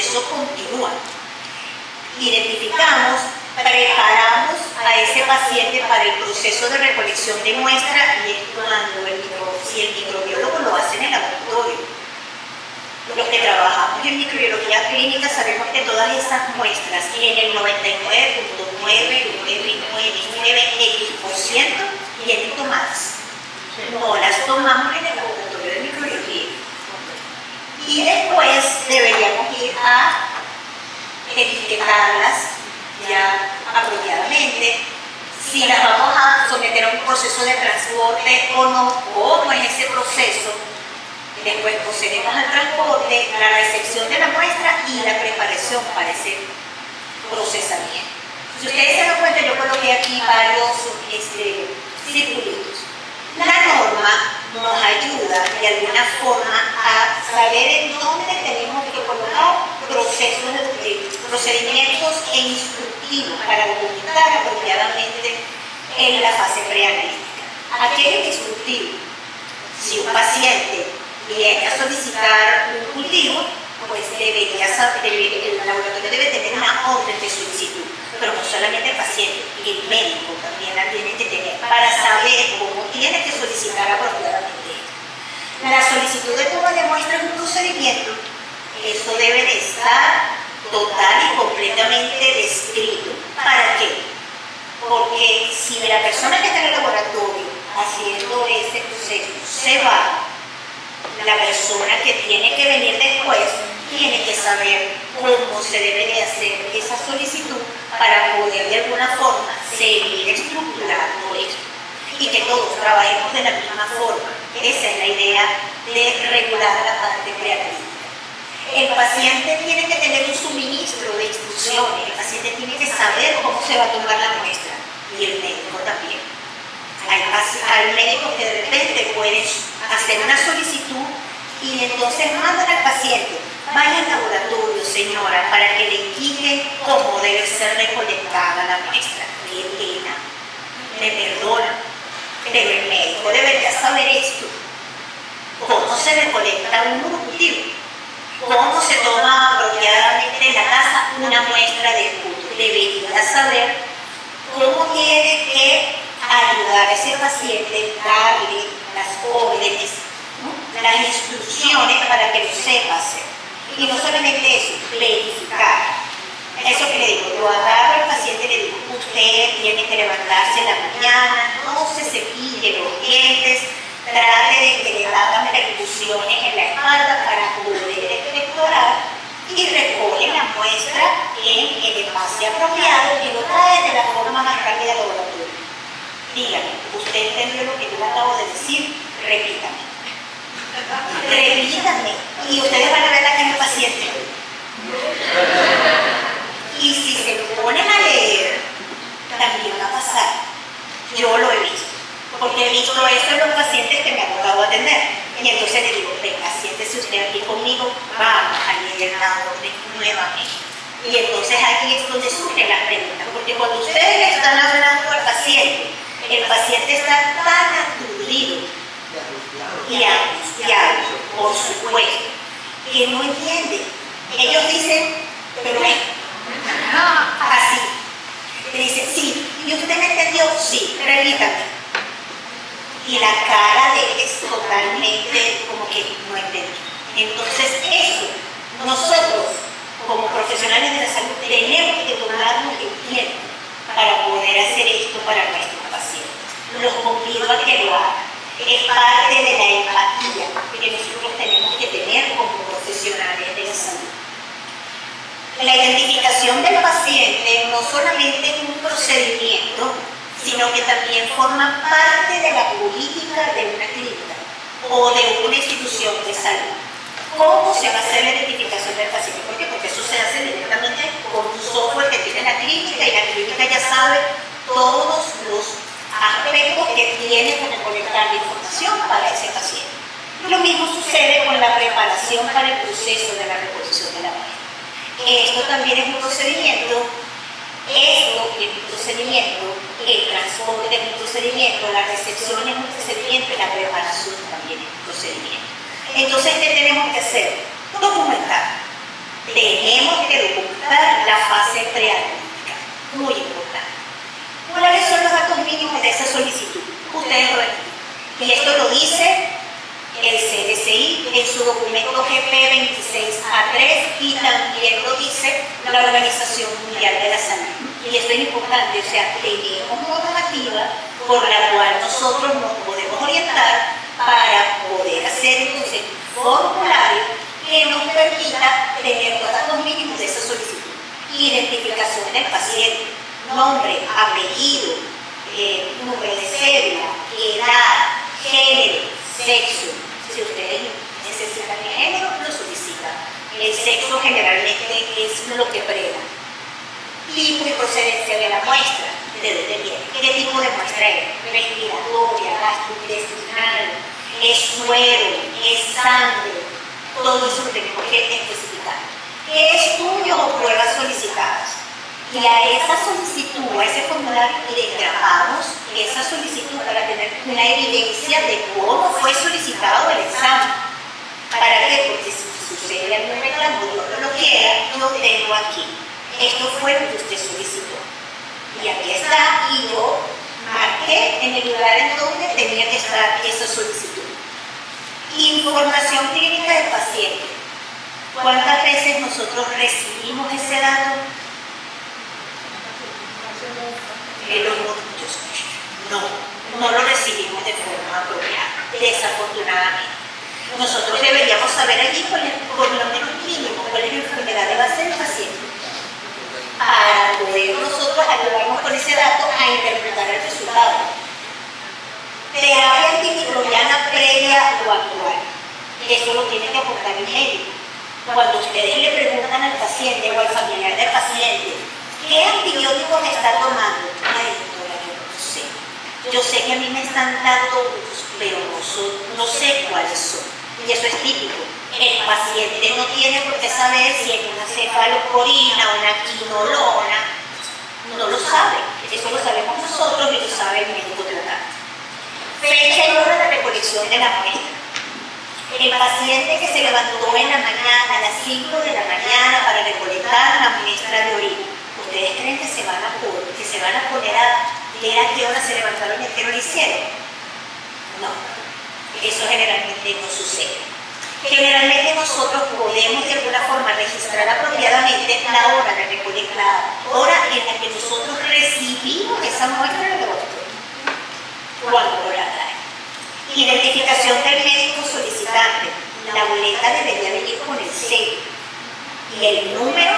proceso continúa. Identificamos, preparamos a ese paciente para el proceso de recolección de muestra y es cuando si el microbiólogo lo hace en el laboratorio. Los que trabajamos en microbiología clínica sabemos que todas esas muestras, en el 99.999% vienen tomadas. No las tomamos en el laboratorio de microbiología. Y después deberíamos ir a etiquetarlas ya apropiadamente, si las vamos a someter a un proceso de transporte o no, cómo es ese proceso. Después procedemos al transporte, la recepción de la muestra y la preparación para ese procesamiento. Si ustedes se dan cuenta, yo coloqué aquí varios circulitos. La norma nos ayuda de alguna forma a saber en dónde tenemos que colocar procedimientos e instructivos para documentar apropiadamente en la fase preanalítica. Aquello instructivo, si un paciente viene a solicitar un cultivo, pues el laboratorio debe tener una orden de solicitud, pero no solamente el paciente, el médico también la tiene que tener para saber cómo tiene que solicitar apropiadamente. La solicitud de toma de muestra es un procedimiento, eso debe de estar total y completamente descrito. ¿Para qué? Porque si la persona que está en el laboratorio haciendo ese proceso se va, la persona que tiene que venir después tiene que saber cómo se debe de hacer esa solicitud para poder de alguna forma seguir estructurando esto y que todos trabajemos de la misma forma. Esa es la idea de regular la parte preanalítica. El paciente tiene que tener un suministro de instrucciones, el paciente tiene que saber cómo se va a tomar la muestra y el médico también. Hay médicos que de repente pueden hacer una solicitud y entonces mandan al paciente, vaya al laboratorio, señora, para que le indiquen cómo debe ser recolectada la muestra. Qué pena, me perdona, pero el médico debería saber esto. ¿Cómo se recolecta un cultivo? ¿Cómo se toma apropiadamente en la casa una muestra de cultivo? Debería saber cómo tiene que ayudar a ese paciente, darle las órdenes, ¿no?, las instrucciones para que lo sepa hacer. Y no solamente eso, verificar. Eso que le digo, lo agarro al paciente y le digo, usted tiene que levantarse en la mañana, no se cepille los dientes, trate de que le hagan percusiones en la espalda para poder explorar y recoge la muestra en el envase apropiado y lo trae de la forma más rápida al laboratorio. Dígame, ¿usted entendió lo que yo acabo de decir? Repítame. Repítame. Y ustedes van a ver aquí en el paciente. Y si se lo ponen a leer, también va a pasar. Yo lo he visto. Porque he visto eso en los pacientes que me han tocado atender. Y entonces le digo, venga, siéntese usted aquí conmigo, vamos a leer la orden nuevamente. Y entonces aquí es donde surgen las preguntas. Porque cuando ustedes le están hablando al paciente, el paciente está tan aturdido y angustiado, por supuesto, que no entiende. Ellos dicen, pero es así. Le dicen, sí. ¿Y usted me entendió? Sí, repítame. Y la cara de él es totalmente como que no entendí. Entonces eso, nosotros como profesionales de la salud tenemos que tomarnos el tiempo para poder hacer esto para nuestros pacientes. Los convido a que lo hagan. Es parte de la empatía que nosotros tenemos que tener como profesionales de la salud. La identificación del paciente no solamente es un procedimiento, sino que también forma parte de la política de una clínica o de una institución de salud. ¿Cómo se va a hacer la identificación del paciente? ¿Por qué? Porque eso se hace directamente con un software que tiene la clínica y la clínica ya sabe todos los aspectos que tiene para conectar la información para ese paciente. Lo mismo sucede con la preparación para el proceso de la reposición de la muestra. Esto también es un procedimiento. El transporte es un procedimiento, la recepción es un procedimiento y la preparación también es un procedimiento. Entonces, ¿qué tenemos que hacer? Documentar. tenemos que documentar la fase preanalítica, muy importante. ¿Cuáles son los datos mínimos de esa solicitud? Ustedes lo ven. Y esto lo dice el CDCI en su documento GP 26A3 y también lo dice la Organización Mundial de la Salud. Y esto es importante, o sea, tenemos normativa por la cual nosotros nos podemos orientar para poder hacer entonces un formulario que nos permita tener los datos mínimos de esa solicitud. Identificación del paciente, nombre, apellido, número de cédula, edad, género, sexo. Si ustedes necesitan el género, lo solicitan. El sexo generalmente es lo que prega. Tipo y procedencia de la muestra, de dónde viene, qué tipo de muestra es, respiratoria, gastrointestinal, es suero, es sangre, todo eso lo tenemos que especificar. ¿Qué estudios o pruebas solicitadas? Y a esa solicitud, a ese formulario, le grabamos esa solicitud para tener una evidencia de cómo fue solicitado el examen. ¿Para qué? Porque si sucede algún reclamo, yo no lo quiera, yo tengo aquí. Esto fue lo que usted solicitó. Y aquí está, y yo marqué en el lugar en donde tenía que estar esa solicitud. Información clínica del paciente. ¿Cuántas veces nosotros recibimos ese dato? No lo recibimos de forma apropiada, desafortunadamente. Nosotros deberíamos saber allí por lo menos mínimo cuál es la enfermedad de base del paciente, para poder nosotros ayudarnos con ese dato a interpretar el resultado. Terapia antimicrobiana previa o actual. Eso lo tiene que aportar el médico. Cuando ustedes le preguntan al paciente o al familiar del paciente, ¿qué antibióticos está tomando? Ay, doctora, yo no sé. Yo sé que a mí me están dando unos, pero no sé cuáles son. Y eso es típico. El paciente no tiene por qué saber si es una cefalosporina o una quinolona. No lo sabe. Eso lo sabemos nosotros y lo sabe el médico tratante. Fecha y hora de recolección de la muestra. El paciente que se levantó en la mañana, a las 5 de la mañana, para recolectar la muestra de orina. ¿Ustedes creen que se van a poner a ver a qué hora se levantaron y a qué hora lo hicieron? No. Eso generalmente no sucede. Generalmente nosotros podemos de alguna forma registrar apropiadamente la hora de recolectar, la hora en la que nosotros recibimos esa muestra de laboratorio. Cuando la trae. Identificación del médico solicitante. La boleta debería venir con el sello y el número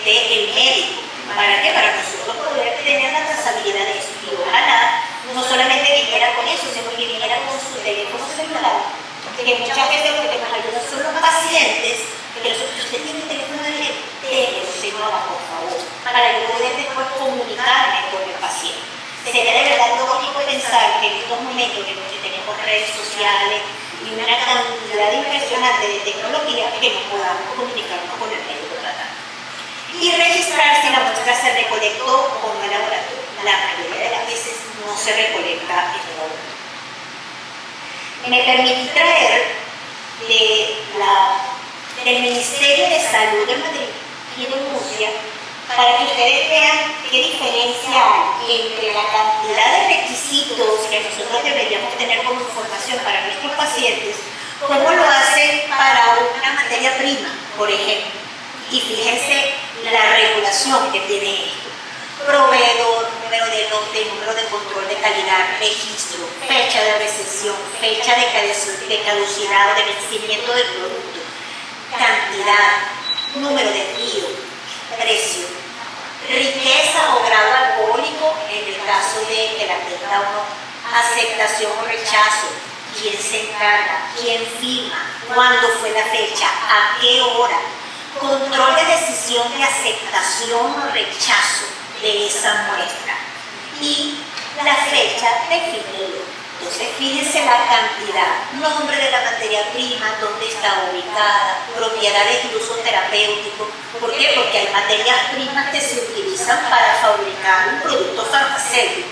del médico. ¿Para qué? Para nosotros poder tener la trazabilidad de eso. Y ojalá no solamente viniera con eso, sino que viniera con su teléfono celular. Que muchas veces lo que nos ayuda son los pacientes, pero si usted tiene el teléfono de él, déjelo abajo, por favor, para yo poder después comunicarme con el paciente. Sería de verdad lógico pensar que en estos momentos en los que tenemos redes sociales y una cantidad impresionante de tecnología, que nos podamos comunicarnos con el médico tratante. Y registrar si la muestra se recolectó o no en el laboratorio. La mayoría de las veces no se recolecta en el laboratorio. Me permití traer del Ministerio de Salud de Madrid y de Murcia para que ustedes vean qué diferencia hay entre la cantidad de requisitos que nosotros deberíamos tener como información para nuestros pacientes, cómo lo hacen para una materia prima, por ejemplo. Y fíjense la regulación que tiene esto. Proveedor, número de control de calidad, registro, fecha de recepción, fecha de caducidad o de vencimiento del producto, cantidad, número de envío, precio, riqueza o grado alcohólico en el caso de que la tenga uno, aceptación o rechazo, quién se encarga, quién firma, cuándo fue la fecha, a qué hora, control de decisión de aceptación o rechazo de esa muestra y la fecha de finido. Entonces fíjense la cantidad, nombre de la materia prima, dónde está ubicada, propiedades de uso terapéutico. ¿Por qué? Porque hay materias primas que se utilizan para fabricar un producto farmacéutico.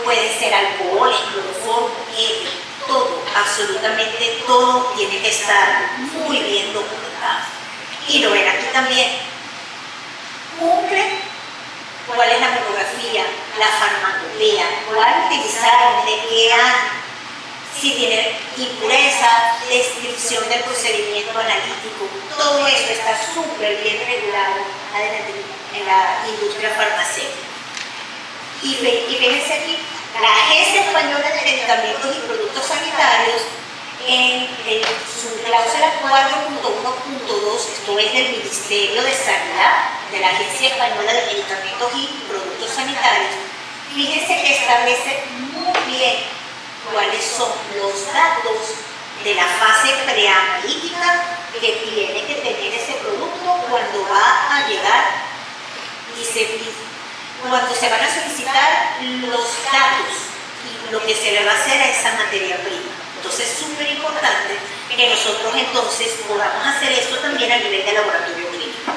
Puede ser alcohol, cloroformo, helio, todo, absolutamente todo tiene que estar muy bien documentado. y lo ven aquí también, cumple cuál es la monografía, la farmacopea, cuál utilizar, de qué año, si tiene impureza, descripción del procedimiento analítico, todo eso está súper bien regulado en la industria farmacéutica. Y fíjense aquí, la Agencia Española de Medicamentos y Productos Sanitarios, en su cláusula 4.1.2, esto es del Ministerio de Sanidad, de la Agencia Española de Medicamentos y Productos Sanitarios, fíjense que establece muy bien cuáles son los datos de la fase preanalítica que tiene que tener ese producto cuando va a llegar y cuando se van a solicitar los datos y lo que se le va a hacer a esa materia prima. Entonces es súper importante que nosotros entonces podamos hacer esto también a nivel de laboratorio clínico.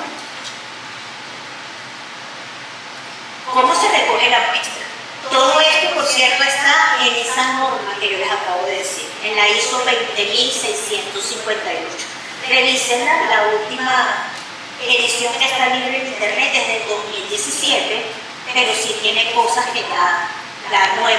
¿Cómo se recoge la muestra? Todo esto, por cierto, está en esa norma que yo les acabo de decir, en la ISO 20658. Revisen la última edición que está libre en internet desde el 2017, pero sí tiene cosas que la nueva